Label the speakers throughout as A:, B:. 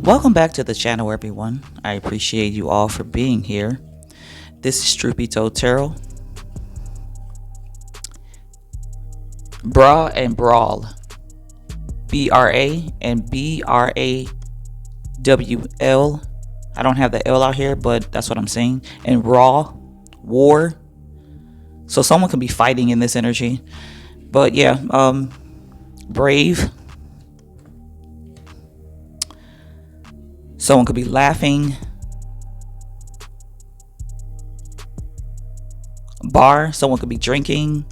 A: Welcome back to the channel, everyone. I appreciate you all for being here. This is Thankyou Tarot. Bra and Brawl. B-R-A and B-R-A-W-L. I don't have the L out here, but that's what I'm saying. And Raw, War. So someone can be fighting in this energy. But yeah, Brave. Someone could be laughing. Bar, someone could be drinking,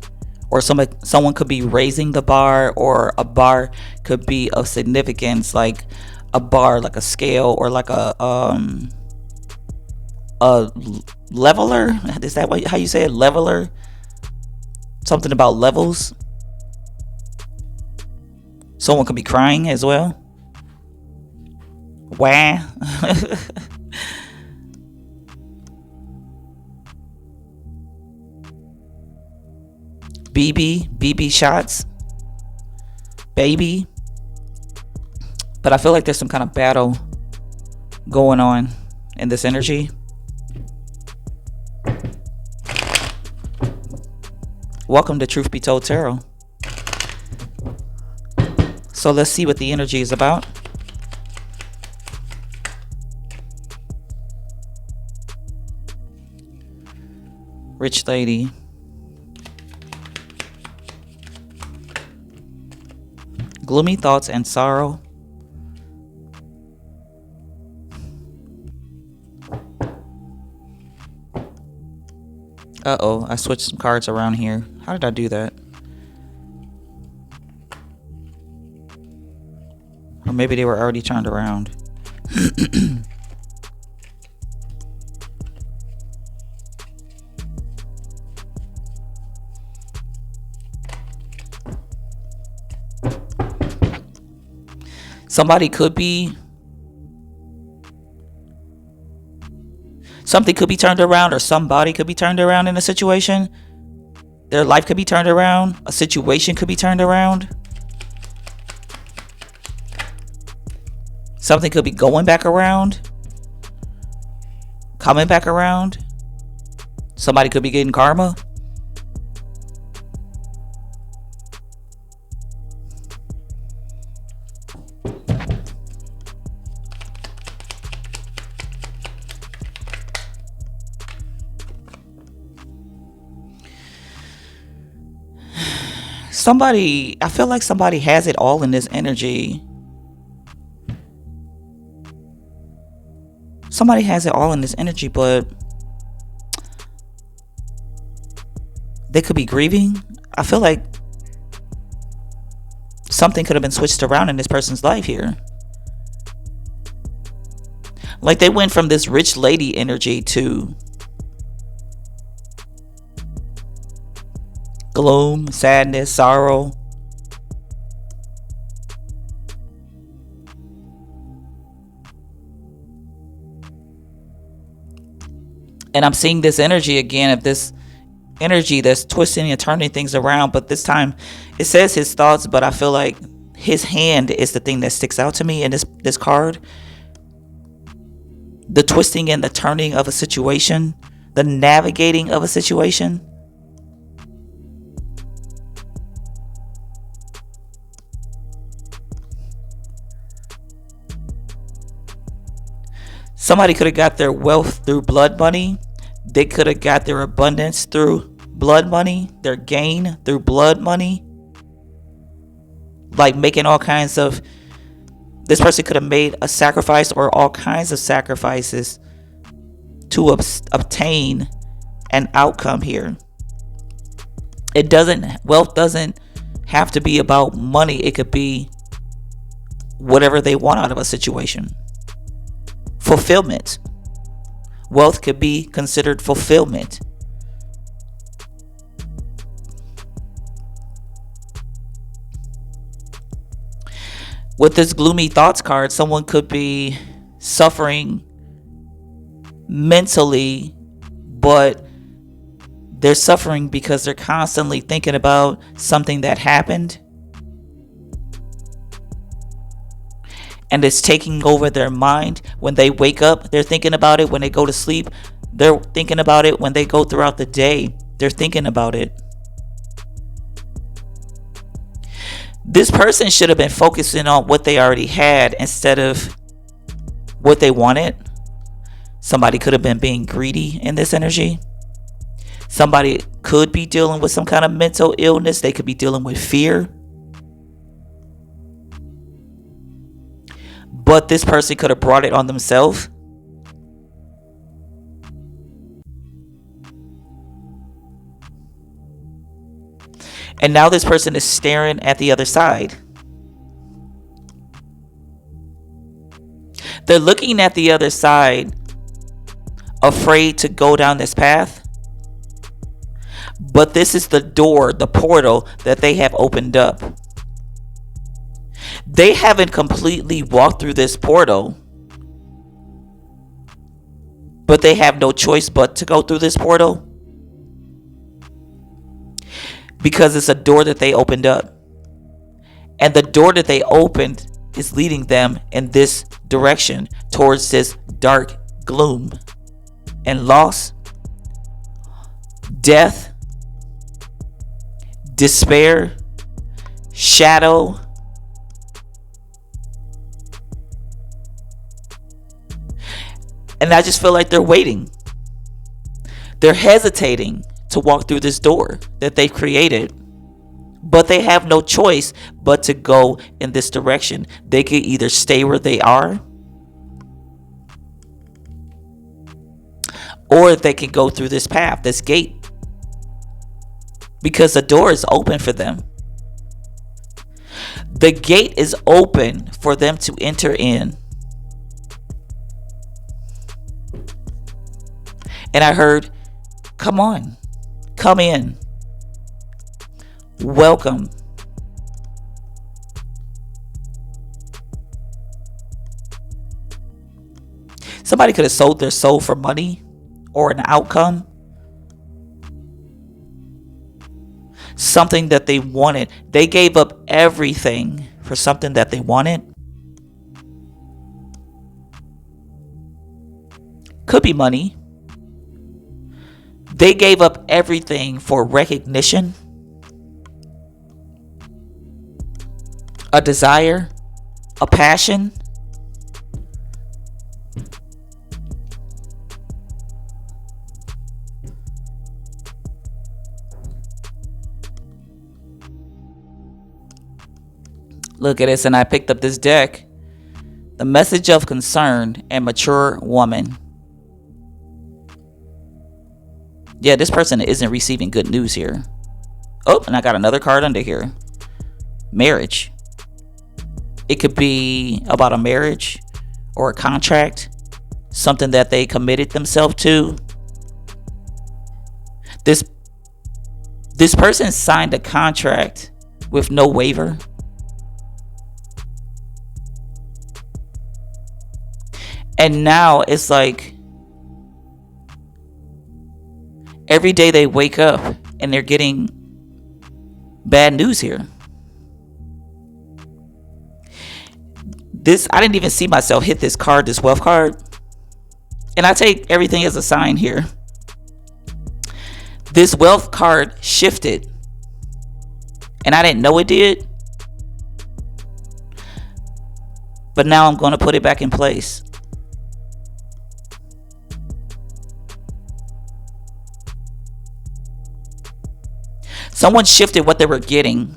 A: or someone could be raising the bar, or a bar could be of significance, like a bar, like a scale, or like a leveler. Is that how you say it? Leveler? Something about levels. Someone could be crying as well. Wah. BB shots. Baby. But I feel like there's some kind of battle going on in this energy. Welcome to Truth Be Told Tarot. So let's see what the energy is about. Rich lady. Gloomy thoughts and sorrow. Uh-oh, I switched some cards around here. How did I do that? Or maybe they were already turned around. Something could be turned around, or somebody could be turned around in a situation. Their life could be turned around. A situation could be turned around. Something could be going back around, coming back around. Somebody could be getting karma. I feel like somebody has it all in this energy. Somebody has it all in this energy, but they could be grieving. I feel like something could have been switched around in this person's life here. Like they went from this rich lady energy to gloom, sadness, sorrow. And I'm seeing this energy again, of this energy that's twisting and turning things around. But this time it says his thoughts, but I feel like his hand is the thing that sticks out to me in this card. The twisting and the turning of a situation, the navigating of a situation. Somebody could have got their wealth through blood money. They could have got their abundance through blood money. Their gain through blood money. Like making all kinds of... This person could have made a sacrifice or all kinds of sacrifices to obtain an outcome here. Wealth doesn't have to be about money. It could be whatever they want out of a situation. Fulfillment. Wealth could be considered fulfillment. With this gloomy thoughts card, someone could be suffering mentally, but they're suffering because they're constantly thinking about something that happened. and it's taking over their mind. When they wake up, they're thinking about it. When they go to sleep, they're thinking about it. When they go throughout the day, they're thinking about it. This person should have been focusing on what they already had instead of what they wanted. Somebody could have been being greedy in this energy. Somebody could be dealing with some kind of mental illness. They could be dealing with fear. But this person could have brought it on themselves. And now this person is staring at the other side. They're looking at the other side, afraid to go down this path. But this is the door, the portal that they have opened up. They haven't completely walked through this portal, but they have no choice but to go through this portal because it's a door that they opened up. And the door that they opened is leading them in this direction, towards this dark gloom and loss, death, despair, shadow. And I just feel like they're waiting. They're hesitating to walk through this door that they've created. But they have no choice but to go in this direction. They could either stay where they are, or they can go through this path, this gate. Because the door is open for them. The gate is open for them to enter in. And I heard, come on, come in. Welcome. Somebody could have sold their soul for money or an outcome. Something that they wanted. They gave up everything for something that they wanted. Could be money. They gave up everything for recognition, a desire, a passion. Look at this, and I picked up this deck. The message of concern and mature woman. Yeah, this person isn't receiving good news here. Oh, and I got another card under here. Marriage. It could be about a marriage or a contract. Something that they committed themselves to. This person signed a contract with no waiver. And now it's like every day they wake up and they're getting bad news here. I didn't even see myself hit this card, this wealth card. And I take everything as a sign here. This wealth card shifted. And I didn't know it did. But now I'm going to put it back in place. Someone shifted what they were getting.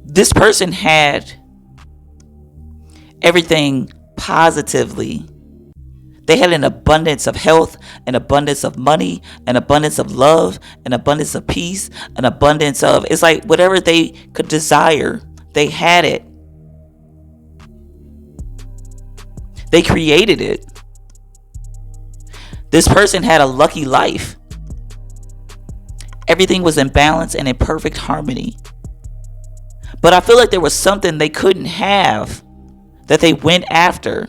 A: This person had everything positively. They had an abundance of health, an abundance of money, an abundance of love, an abundance of peace, an abundance of, it's like whatever they could desire, they had it. They created it. This person had a lucky life. Everything was in balance and in perfect harmony. But I feel like there was something they couldn't have that they went after.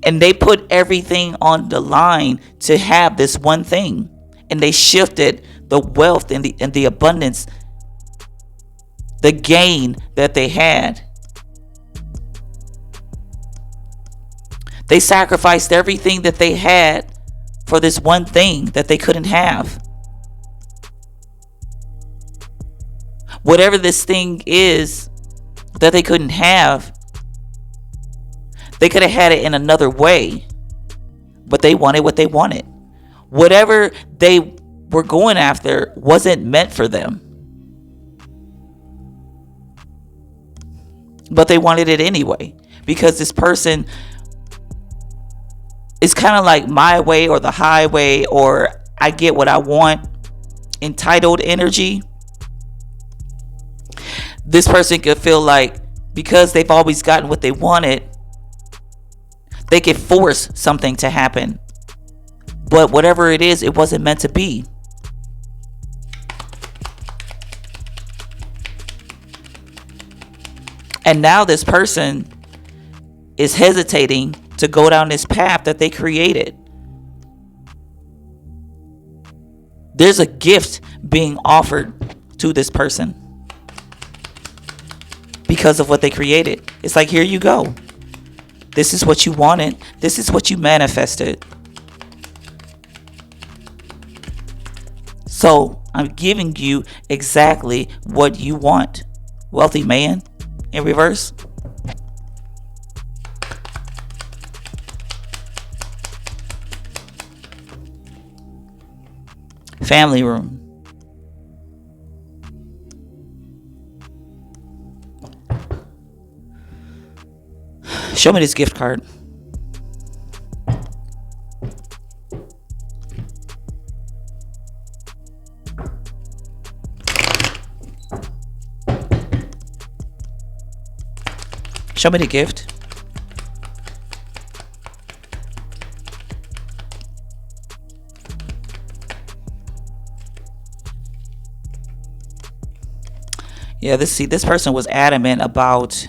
A: And they put everything on the line to have this one thing. and they shifted the wealth and the abundance, the gain that they had. They sacrificed everything that they had for this one thing that they couldn't have. Whatever this thing is that they couldn't have, they could have had it in another way, but they wanted what they wanted. Whatever they were going after wasn't meant for them, but they wanted it anyway, because this person is kind of like my way or the highway, or I get what I want, entitled energy. This person could feel like because they've always gotten what they wanted, they could force something to happen. But whatever it is, it wasn't meant to be. And now this person is hesitating to go down this path that they created. There's a gift being offered to this person because of what they created. It's like, here you go. This is what you wanted. This is what you manifested. So I'm giving you exactly what you want. Wealthy man in reverse. Family room. Show me this gift card. Show me the gift. Yeah, this person was adamant about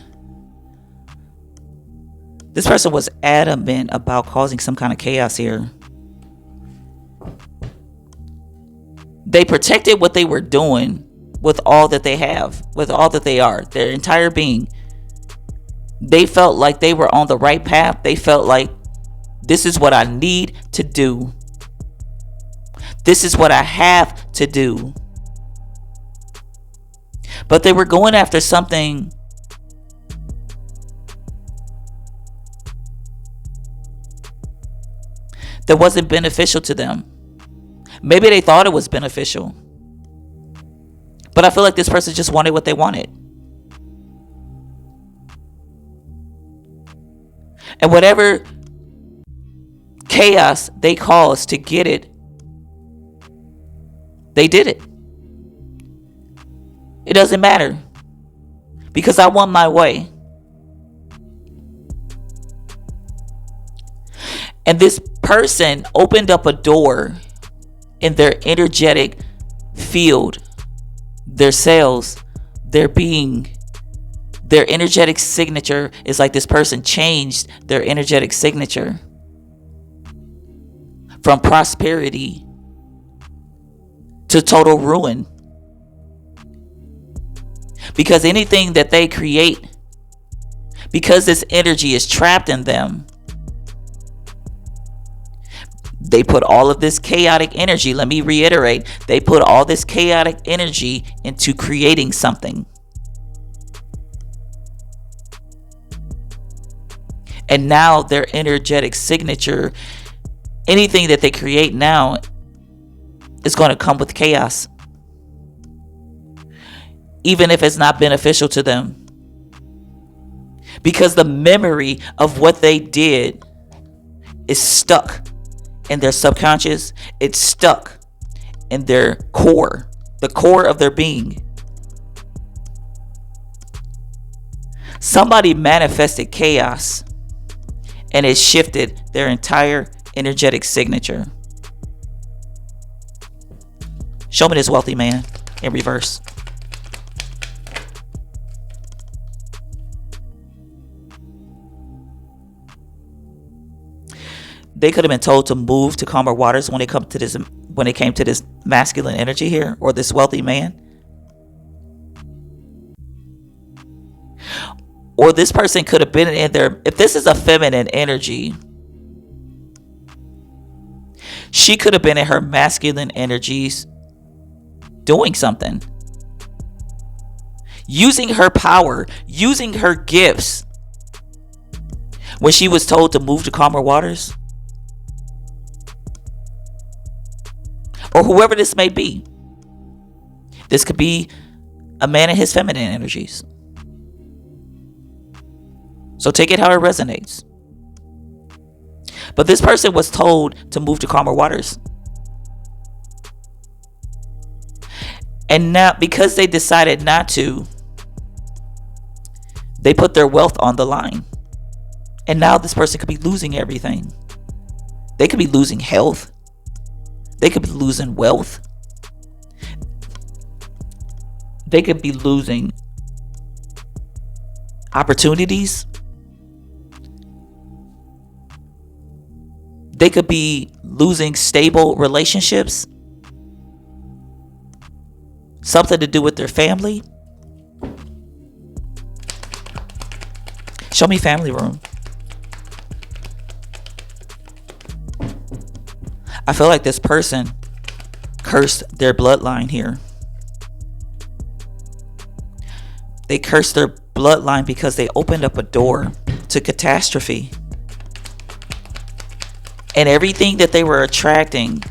A: causing some kind of chaos here. They protected what they were doing with all that they have, with all that they are, their entire being. They felt like they were on the right path. They felt like, this is what I need to do. This is what I have to do. But they were going after something that wasn't beneficial to them. Maybe they thought it was beneficial, but I feel like this person just wanted what they wanted. And whatever chaos they caused to get it, they did it. It doesn't matter, because I want my way. And this person opened up a door in their energetic field, their cells, their being. Their energetic signature is like this person changed their energetic signature from prosperity to total ruin. Because anything that they create, because this energy is trapped in them, they put all of this chaotic energy, let me reiterate, they put all this chaotic energy into creating something. And now their energetic signature, anything that they create now, is going to come with chaos. Even if it's not beneficial to them. Because the memory of what they did is stuck in their subconscious. It's stuck in their core, the core of their being. Somebody manifested chaos, and it shifted their entire energetic signature. Show me this wealthy man in reverse. They could have been told to move to calmer waters when they come to this when it came to this masculine energy here, or this wealthy man. Or this person could have been in there. If this is a feminine energy, she could have been in her masculine energies doing something. Using her power, using her gifts. When she was told to move to calmer waters. Or whoever this may be. This could be a man in his feminine energies. So take it how it resonates. But this person was told to move to calmer waters. And now, because they decided not to, they put their wealth on the line. And now this person could be losing everything. They could be losing health. They could be losing wealth. They could be losing opportunities. They could be losing stable relationships. Something to do with their family. Show me family room. I feel like this person cursed their bloodline here. They cursed their bloodline because they opened up a door to catastrophe. And everything that they were attracting,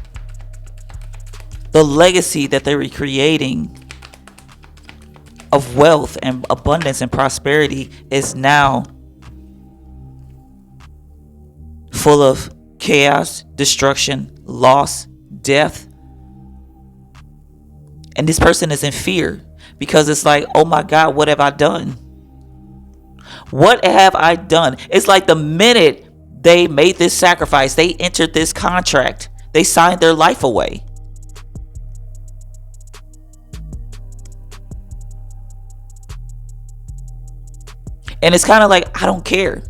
A: the legacy that they were creating of wealth and abundance and prosperity is now full of chaos, destruction, loss, death. And this person is in fear because it's like, oh my God, what have I done? What have I done? It's like the minute they made this sacrifice, they entered this contract, they signed their life away. And it's kind of like, I don't care.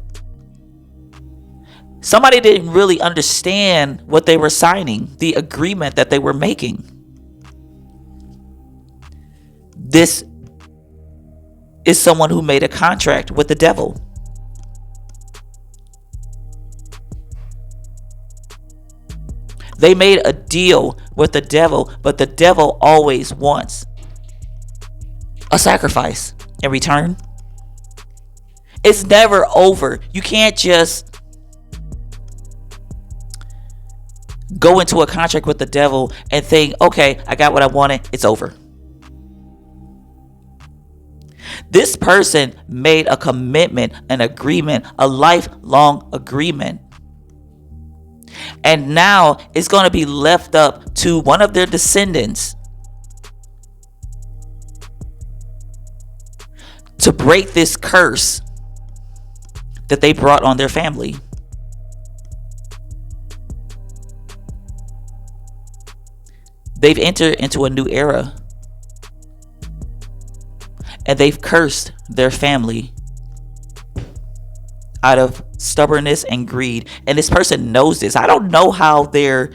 A: Somebody didn't really understand what they were signing, the agreement that they were making. This is someone who made a contract with the devil. They made a deal with the devil, but the devil always wants a sacrifice in return. It's never over. You can't just go into a contract with the devil and think, okay, I got what I wanted, it's over. This person made a commitment, an agreement, a lifelong agreement. And now it's going to be left up to one of their descendants to break this curse that they brought on their family. They've entered into a new era. And they've cursed their family out of stubbornness and greed. And this person knows this. I don't know how they're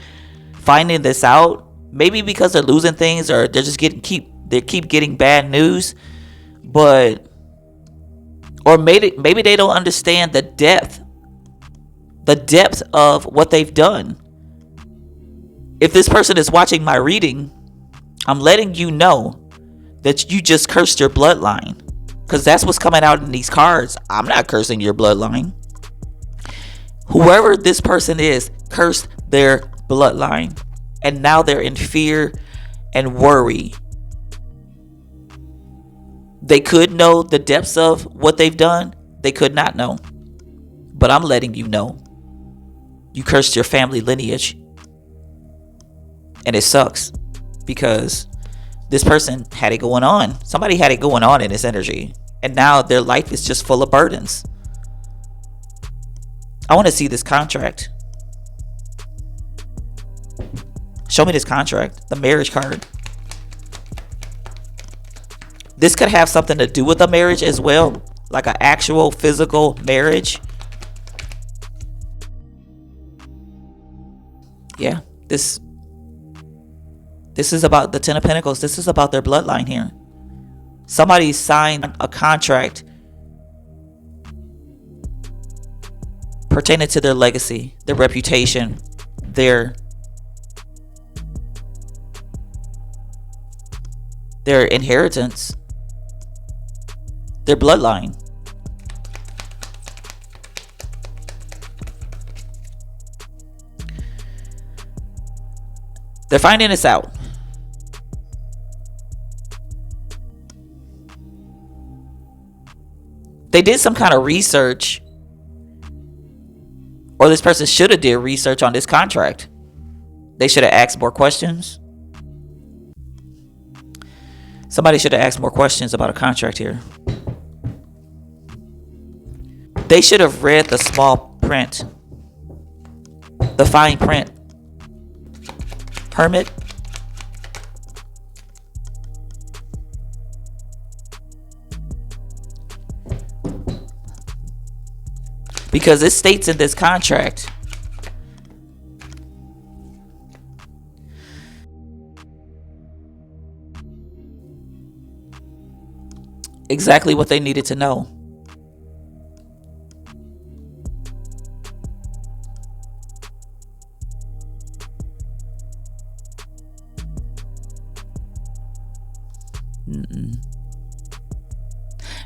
A: finding this out. Maybe because they're losing things, or they're just keep getting bad news. But or maybe they don't understand the depth of what they've done. If this person is watching my reading, I'm letting you know that you just cursed your bloodline, because that's what's coming out in these cards. I'm not cursing your bloodline. Whoever this person is cursed their bloodline, and now they're in fear and worry. They could know the depths of what they've done. They could not know. But I'm letting you know. You cursed your family lineage. And it sucks because this person had it going on. Somebody had it going on in this energy. And now their life is just full of burdens. I want to see this contract. Show me this contract. The marriage card. This could have something to do with a marriage as well. Like an actual physical marriage. Yeah. This This is about the Ten of Pentacles. This is about their bloodline here. Somebody signed a contract pertaining to their legacy, their reputation, their inheritance, their bloodline. They're finding this out. They did some kind of research, or this person should have did research on this contract. They should have asked more questions. Somebody should have asked more questions about a contract here. They should have read the small print, the fine print. Hermit. Because it states in this contract exactly what they needed to know.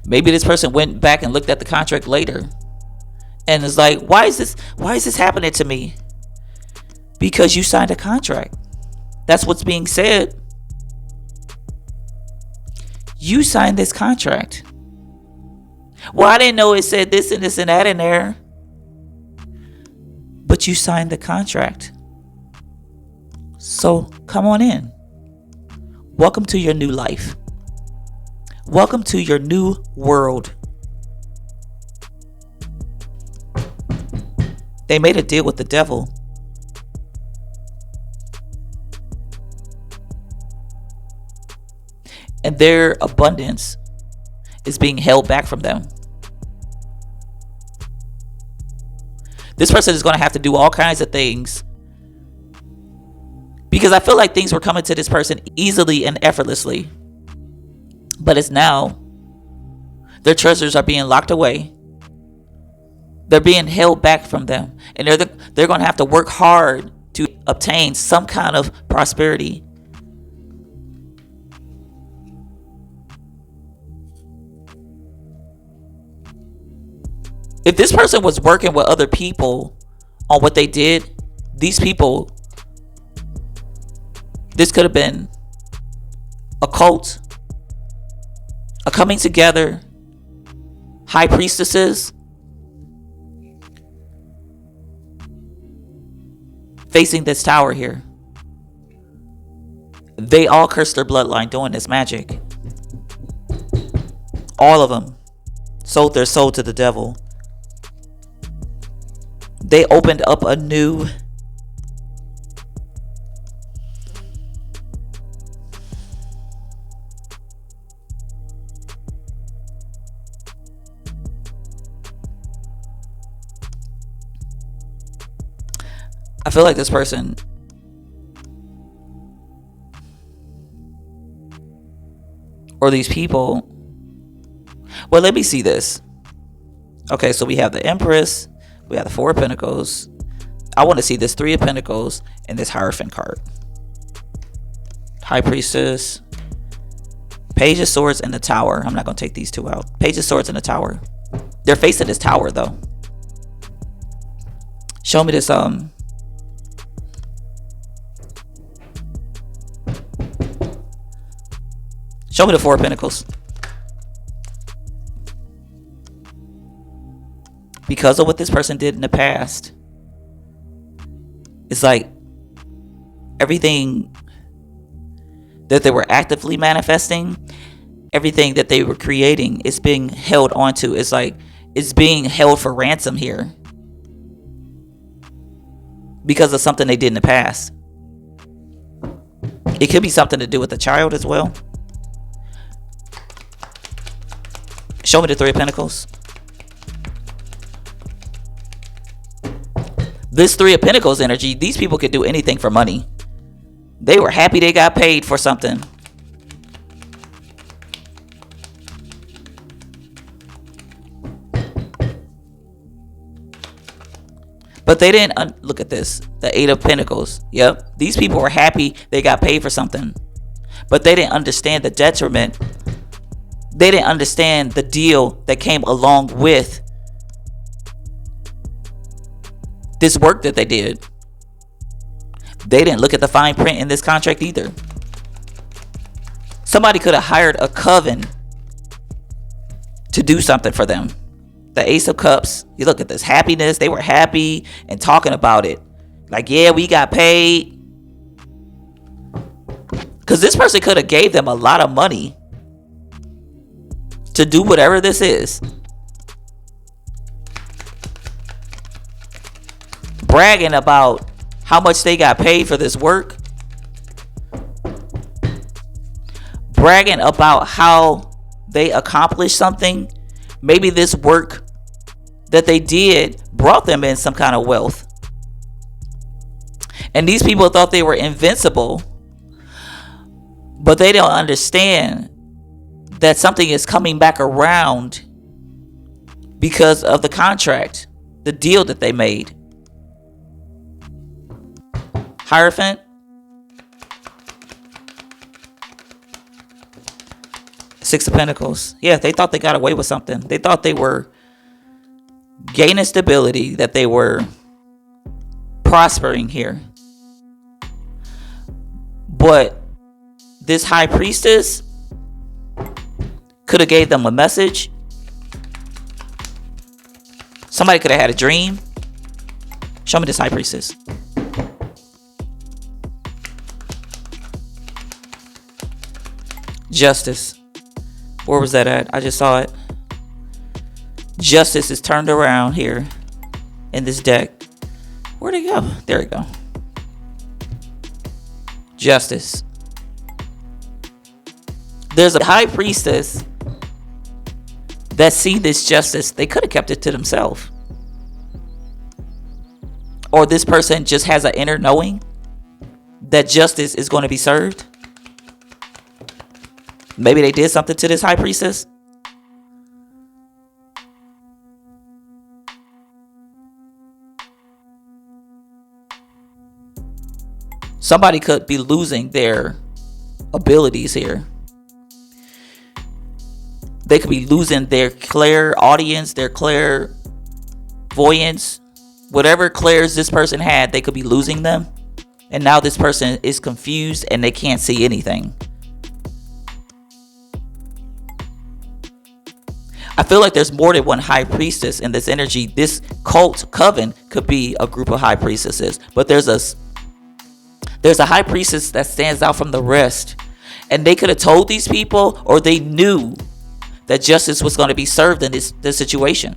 A: Maybe this person went back and looked at the contract later and is like, why is this happening to me? Because you signed a contract. That's what's being said. You signed this contract. Well, I didn't know it said this and this and that in there. But you signed the contract. So come on in. Welcome to your new life. Welcome to your new world. They made a deal with the devil. And their abundance is being held back from them. This person is going to have to do all kinds of things. Because I feel like things were coming to this person easily and effortlessly. But it's now their treasures are being locked away. They're being held back from them. And they're going to have to work hard to obtain some kind of prosperity. If this person was working with other people on what they did, these people, this could have been a cult, a coming together, high priestesses facing this tower here. They all cursed their bloodline doing this magic. All of them sold their soul to the devil. They opened up a new I feel like this person or these people. Well, let me see this. Okay, so we have the Empress. We have the Four of Pentacles. I want to see this Three of Pentacles and this Hierophant card. High Priestess. Page of Swords and the Tower. I'm not going to take these two out. Page of Swords and the Tower. They're facing this tower, though. Show me this, Show me the Four of Pentacles. Because of what this person did in the past, it's like everything that they were actively manifesting, everything that they were creating is being held onto. It's like it's being held for ransom here because of something they did in the past. It could be something to do with the child as well. Show me the Three of Pentacles. This Three of Pentacles energy, these people could do anything for money. They were happy they got paid for something. But they didn't look at this. The Eight of Pentacles. Yep. These people were happy they got paid for something. But they didn't understand the detriment. They didn't understand the deal that came along with this work that they did. They didn't look at the fine print in this contract either. Somebody could have hired a coven to do something for them. The Ace of Cups. You look at this happiness. They were happy and talking about it. Like, yeah, we got paid. Because this person could have gave them a lot of money to do whatever this is. Bragging about how much they got paid for this work. Bragging about how they accomplished something. Maybe this work that they did brought them in some kind of wealth. And these people thought they were invincible. But they don't understand that something is coming back around because of the contract, the deal that they made. Hierophant. Six of Pentacles. Yeah, they thought they got away with something. They thought they were gaining stability, that they were prospering here. But this High Priestess could have gave them a message. Somebody could have had a dream. Show me this High Priestess. Justice. Where was that at? I just saw it. Justice is turned around here in this deck. Where'd it go? There we go. Justice. There's a High Priestess that see this justice. They could have kept it to themselves. Or this person just has an inner knowing that justice is going to be served. Maybe they did something to this High Priestess. Somebody could be losing their abilities here. They could be losing their clairaudience, their clairvoyance. Whatever clairs this person had, they could be losing them. And now this person is confused and they can't see anything. I feel like there's more than one High Priestess in this energy. This cult coven could be a group of High Priestesses. But there's a High Priestess that stands out from the rest. And they could have told these people, or they knew that justice was going to be served in this situation.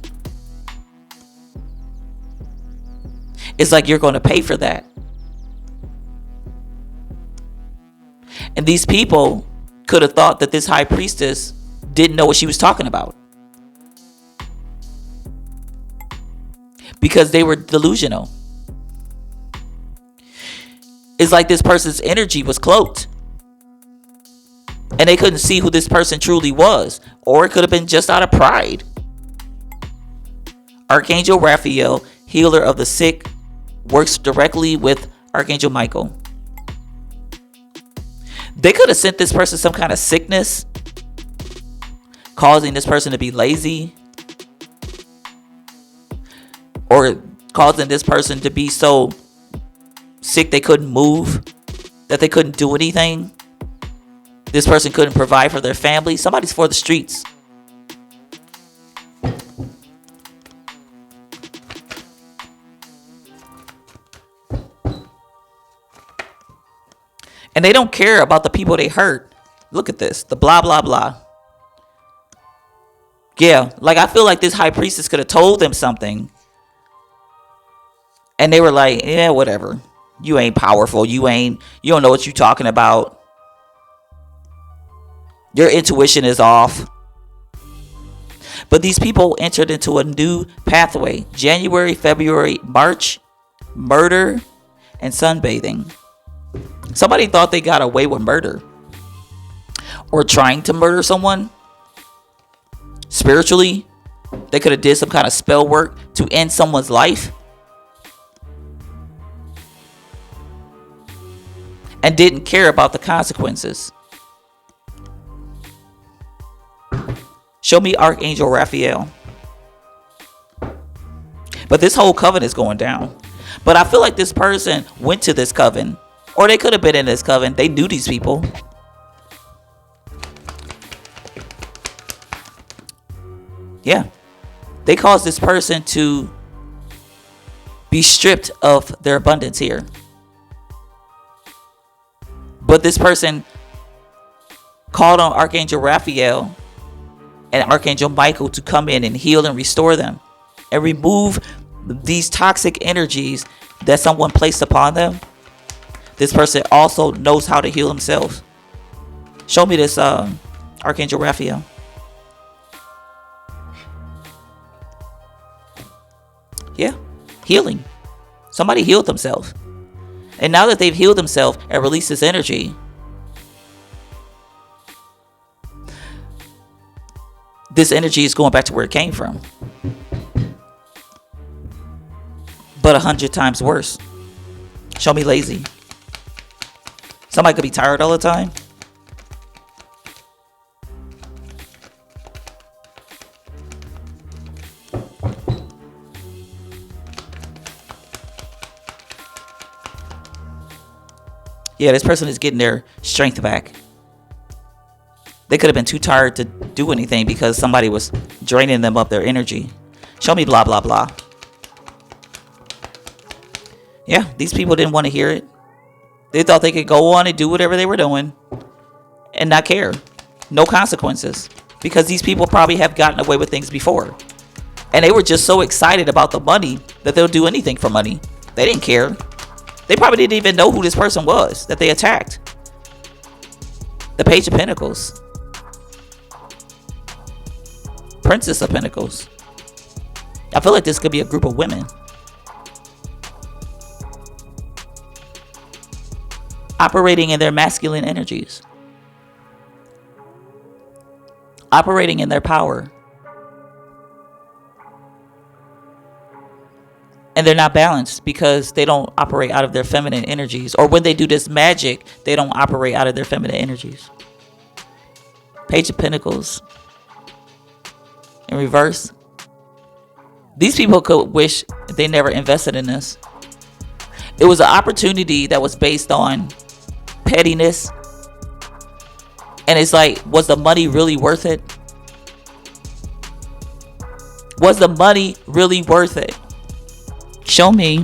A: It's like you're going to pay for that. And these people could have thought that this High Priestess didn't know what she was talking about. Because they were delusional. It's like this person's energy was cloaked. And they couldn't see who this person truly was. Or it could have been just out of pride. Archangel Raphael, healer of the sick, works directly with Archangel Michael. They could have sent this person some kind of sickness, causing this person to be lazy. Or causing this person to be so sick they couldn't move, that they couldn't do anything. This person couldn't provide for their family. Somebody's for the streets. And they don't care about the people they hurt. Look at this. The blah, blah, blah. Yeah, like I feel like this High Priestess could have told them something. And they were like, yeah, whatever. You ain't powerful. You don't know what you're talking about. Your intuition is off. But these people entered into a new pathway. January, February, March, murder, and sunbathing. Somebody thought they got away with murder or trying to murder someone spiritually. They could have did some kind of spell work to end someone's life and didn't care about the consequences. Show me Archangel Raphael. But this whole coven is going down. But I feel like this person went to this coven, or they could have been in this coven. They knew these people. Yeah. They caused this person to be stripped of their abundance here. But this person called on Archangel Raphael and Archangel Michael to come in and heal and restore them and remove these toxic energies that someone placed upon them. This person also knows how to heal himself. Show me this Archangel Raphael. Yeah, healing. Somebody healed themselves. And now that they've healed themselves and released this energy, this energy is going back to where it came from. But 100 times worse. Show me lazy. Somebody could be tired all the time. Yeah, this person is getting their strength back. They could have been too tired to do anything because somebody was draining them of their energy. Show me blah, blah, blah. Yeah, these people didn't want to hear it. They thought they could go on and do whatever they were doing and not care. No consequences. Because these people probably have gotten away with things before. And they were just so excited about the money that they'll do anything for money. They didn't care. They probably didn't even know who this person was that they attacked. The Page of Pentacles. Princess of Pentacles. I feel like this could be a group of women. Operating in their masculine energies. Operating in their power. And they're not balanced because they don't operate out of their feminine energies. Or when they do this magic, they don't operate out of their feminine energies. Page of Pentacles. In reverse. These people could wish they never invested in this. It was an opportunity that was based on pettiness. And it's like, was the money really worth it? Was the money really worth it? Show me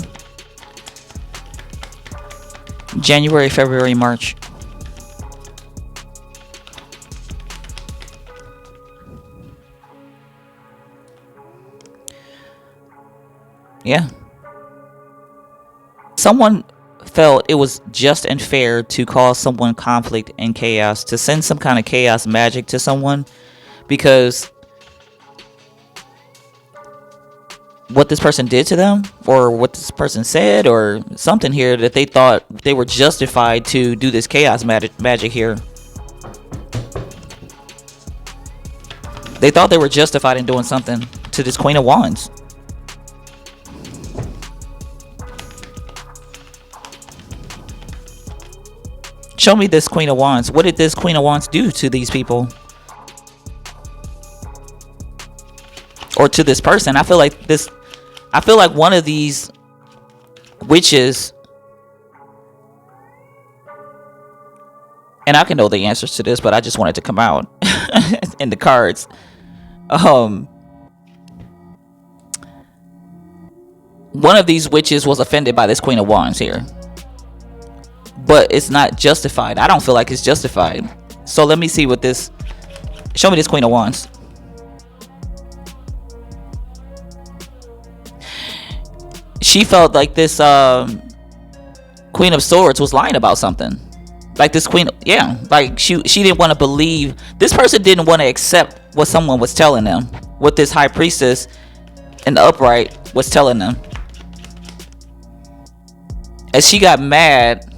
A: January, February, March. Yeah. Someone felt it was just and fair to cause someone conflict and chaos, to send some kind of chaos magic to someone, because what this person did to them, or what this person said, or something here, that they thought they were justified to do this chaos magic here. They thought they were justified in doing something to this Queen of Wands. Show me this Queen of Wands. What did this Queen of Wands do to these people? Or to this person? I feel like one of these witches, and I can know the answers to this, but I just wanted to come out in the cards. One of these witches was offended by this Queen of Wands here. But it's not justified. I don't feel like it's justified. So let me see what this... Show me this Queen of Wands. She felt like this Queen of Swords was lying about something. Like this Queen... Yeah. Like she didn't want to believe... This person didn't want to accept what someone was telling them. What this High Priestess in the upright was telling them. As she got mad...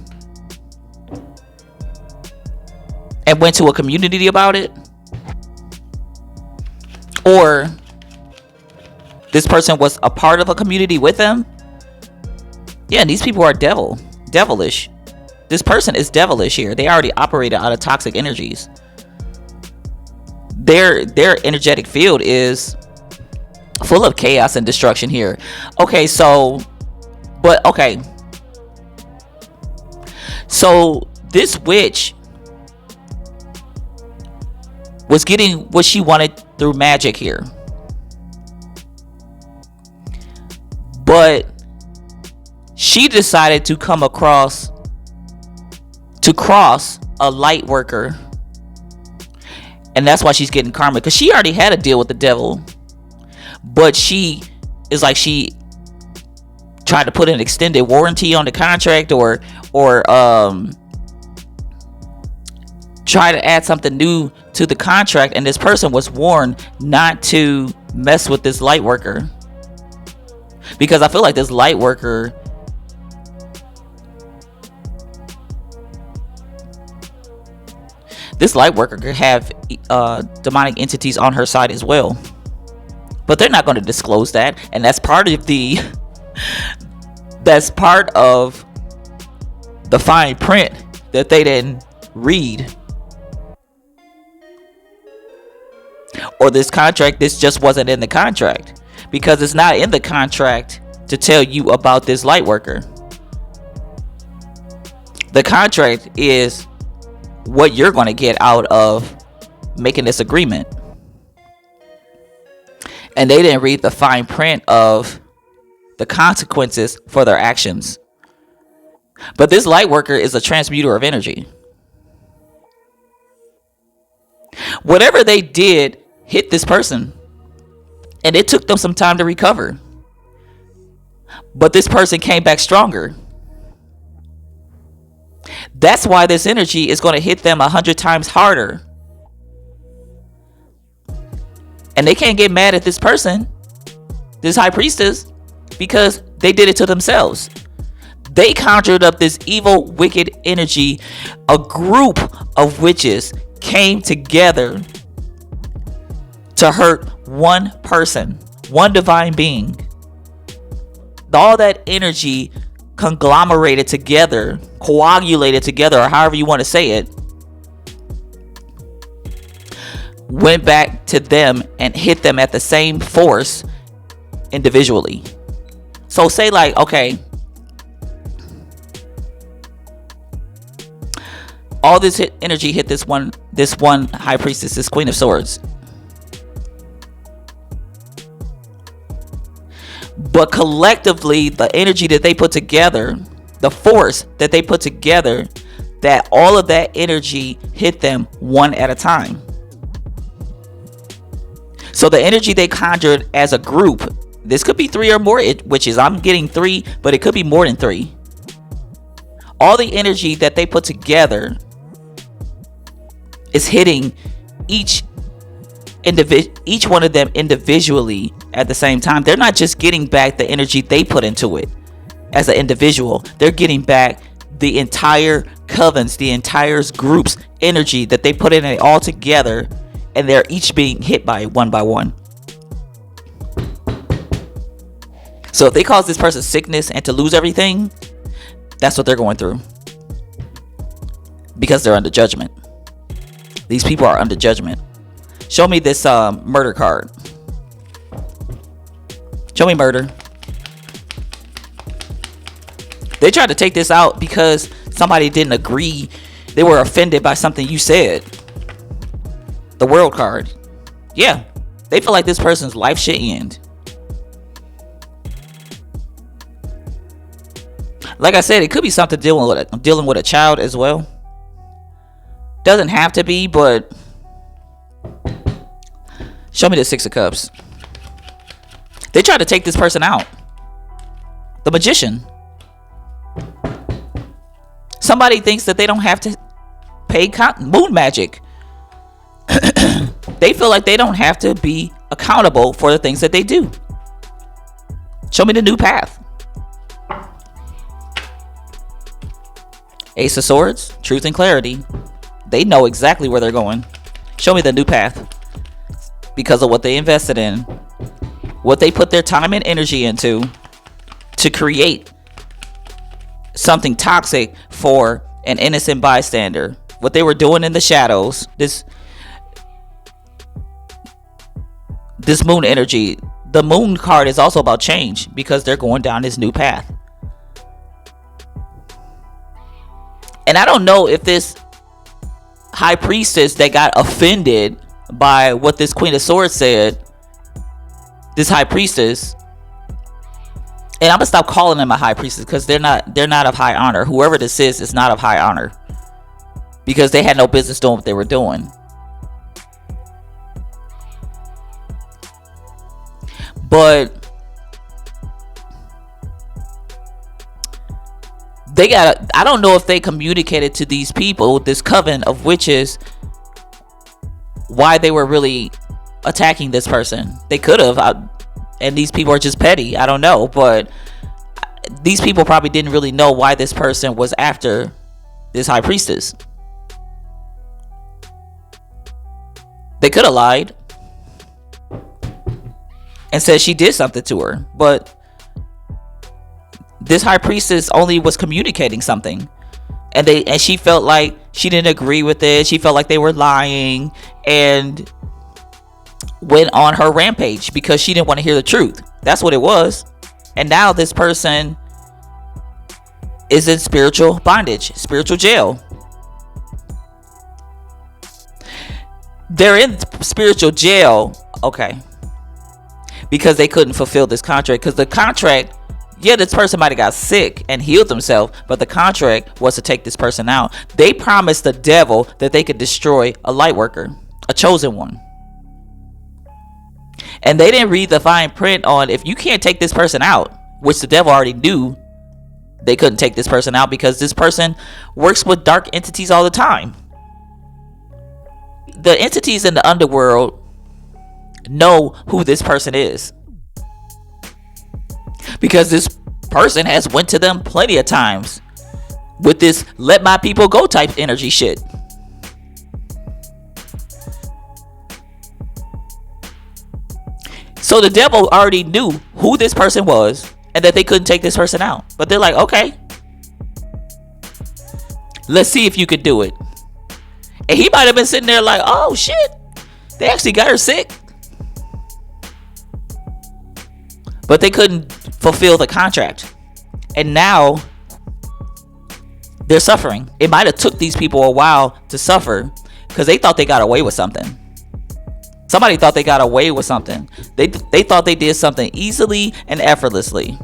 A: and went to a community about it, or this person was a part of a community with them, yeah, these people are devilish. This person is devilish here. They already operated out of toxic energies. Their energetic field is full of chaos and destruction here. Okay, so this witch was getting what she wanted through magic here. But she decided to cross a light worker. And that's why she's getting karma, because she already had a deal with the devil. But she tried to put an extended warranty on the contract, or try to add something new to the contract, and this person was warned not to mess with this light worker, because I feel like this light worker could have demonic entities on her side as well. But they're not going to disclose that, and that's part of the fine print that they didn't read. Or this contract, this just wasn't in the contract, because it's not in the contract to tell you about this light worker. The contract is what you're going to get out of making this agreement. And they didn't read the fine print of the consequences for their actions. But this light worker is a transmuter of energy. Whatever they did hit this person, and it took them some time to recover. But this person came back stronger. That's why this energy is going to hit them 100 times harder. And they can't get mad at this person, this high priestess, because they did it to themselves. They conjured up this evil, wicked energy. A group of witches came together to hurt one person, one divine being. All that energy conglomerated together, coagulated together, or however you want to say it, went back to them and hit them at the same force individually. So say like, okay, all this energy hit this one high priestess, this queen of swords. But collectively, the energy that they put together, the force that they put together, that all of that energy hit them one at a time. So the energy they conjured as a group, this could be 3 or more witches. I'm getting 3, but it could be more than 3. All the energy that they put together is hitting each one of them individually at the same time. They're not just getting back the energy they put into it as an individual. They're getting back the entire coven's, the entire group's energy that they put in it all together, and they're each being hit by one by one. So if they cause this person sickness and to lose everything, that's what they're going through, because they're under judgment. These people are under judgment. Show me this murder card. Show me murder. They tried to take this out because somebody didn't agree. They were offended by something you said. The world card. Yeah. They feel like this person's life should end. Like I said, it could be something dealing with a child as well. Doesn't have to be, but show me the 6 of Cups. They tried to take this person out. The Magician. Somebody thinks that they don't have to pay moon magic. They feel like they don't have to be accountable for the things that they do. Show me the new path. Ace of Swords, truth and clarity. They know exactly where they're going. Show me the new path. Because of what they invested in, what they put their time and energy into to create something toxic for an innocent bystander. What they were doing in the shadows, this moon energy. The moon card is also about change because they're going down this new path. And I don't know if this high priestess that got offended by what this Queen of Swords said, this high priestess, and I'm gonna stop calling them a high priestess because they're not of high honor. Whoever this is not of high honor because they had no business doing what they were doing. But I don't know if they communicated to these people, this coven of witches, why they were really attacking this person. They could have, and these people are just petty. I don't know, but these people probably didn't really know why this person was after this high priestess. They could have lied and said she did something to her, but this high priestess only was communicating something, and she felt like she didn't agree with it. She felt like they were lying and went on her rampage because she didn't want to hear the truth. That's what it was. And now this person is in spiritual bondage, spiritual jail. They're in spiritual jail, okay, because they couldn't fulfill this contract. Because the contract, yeah, this person might have got sick and healed themselves, but the contract was to take this person out. They promised the devil that they could destroy a light worker, a chosen one. And they didn't read the fine print on if you can't take this person out, which the devil already knew they couldn't take this person out because this person works with dark entities all the time. The entities in the underworld know who this person is because this person has went to them plenty of times with this let my people go type energy shit. So the devil already knew who this person was and that they couldn't take this person out. But they're like, okay, let's see if you could do it. And he might have been sitting there like, oh shit, they actually got her sick. But they couldn't fulfill the contract. And now they're suffering. It might have took these people a while to suffer because they thought they got away with something. Somebody thought they got away with something. They thought they did something easily and effortlessly.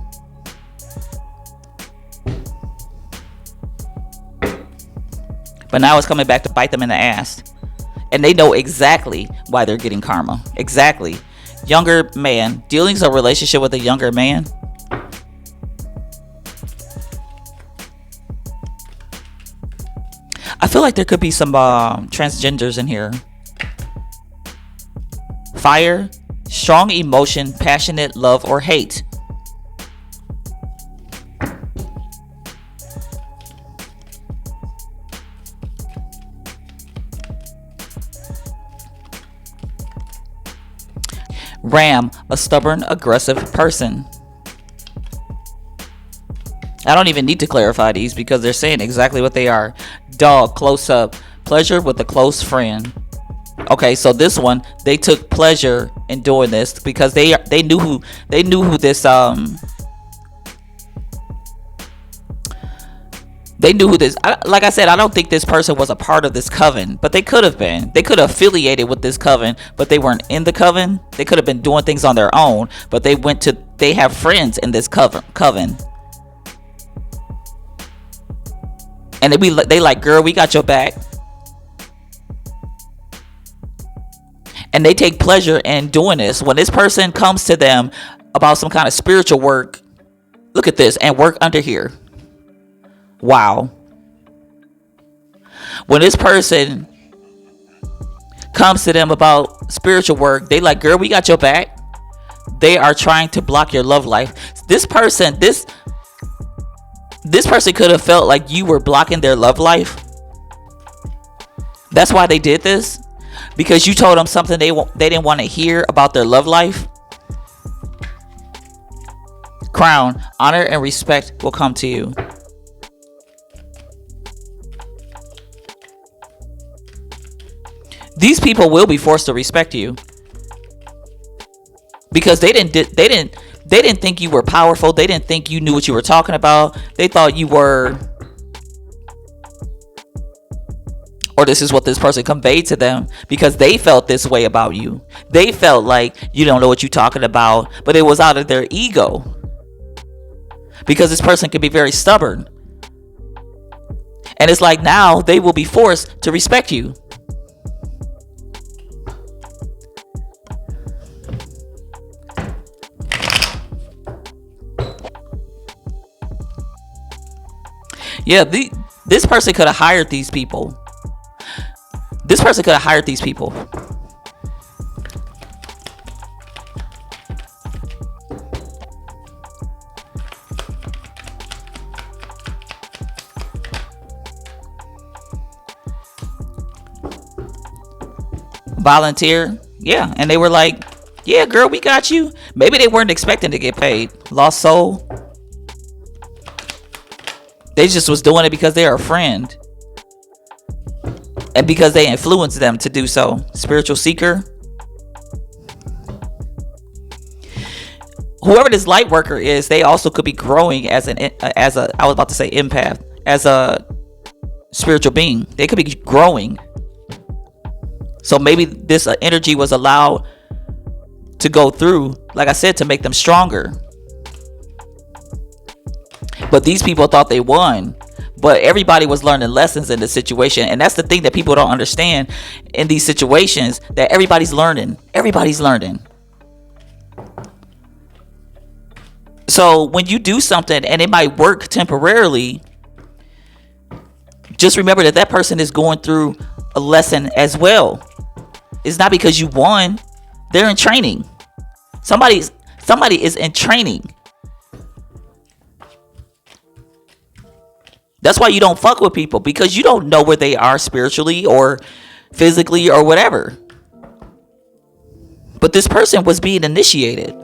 A: But now it's coming back to bite them in the ass. And they know exactly why they're getting karma. Exactly. Younger man. Dealing a relationship with a younger man. I feel like there could be some transgenders in here. Fire, strong emotion, passionate love or hate. Ram, a stubborn, aggressive person. I don't even need to clarify these because they're saying exactly what they are. Dog, close up, pleasure with a close friend. Okay, so this one, they took pleasure in doing this because they knew who this like I said, I don't think this person was a part of this coven, but they could have been. They could have affiliated with this coven, but they weren't in the coven. They could have been doing things on their own, but they have friends in this coven. And they like, girl, we got your back. And they take pleasure in doing this. When this person comes to them about some kind of spiritual work, look at this, and work under here. Wow. When this person comes to them about spiritual work, they like, girl, we got your back. They are trying to block your love life. This person could have felt like you were blocking their love life. That's why they did this, because you told them something they didn't want to hear about their love life. Crown, honor and respect will come to you. These people will be forced to respect you because they didn't think you were powerful. They didn't think you knew what you were talking about. They thought you were, or this is what this person conveyed to them, because they felt this way about you. They felt like you don't know what you're talking about, but it was out of their ego, because this person can be very stubborn. And it's like now they will be forced to respect you. Yeah, this person could have hired these people. This person could have hired these people. Volunteer. Yeah, and they were like, yeah, girl, we got you. Maybe they weren't expecting to get paid. Lost soul. They just was doing it because they're a friend. And because they influenced them to do so. Spiritual seeker. Whoever this light worker is, they also could be growing as a I was about to say empath, as a spiritual being. They could be growing. So maybe this energy was allowed to go through, like I said, to make them stronger. But these people thought they won. But everybody was learning lessons in this situation. And that's the thing that people don't understand in these situations, that everybody's learning. Everybody's learning. So when you do something and it might work temporarily, just remember that that person is going through a lesson as well. It's not because you won. They're in training. Somebody is in training. That's why you don't fuck with people, because you don't know where they are spiritually or physically or whatever. But this person was being initiated.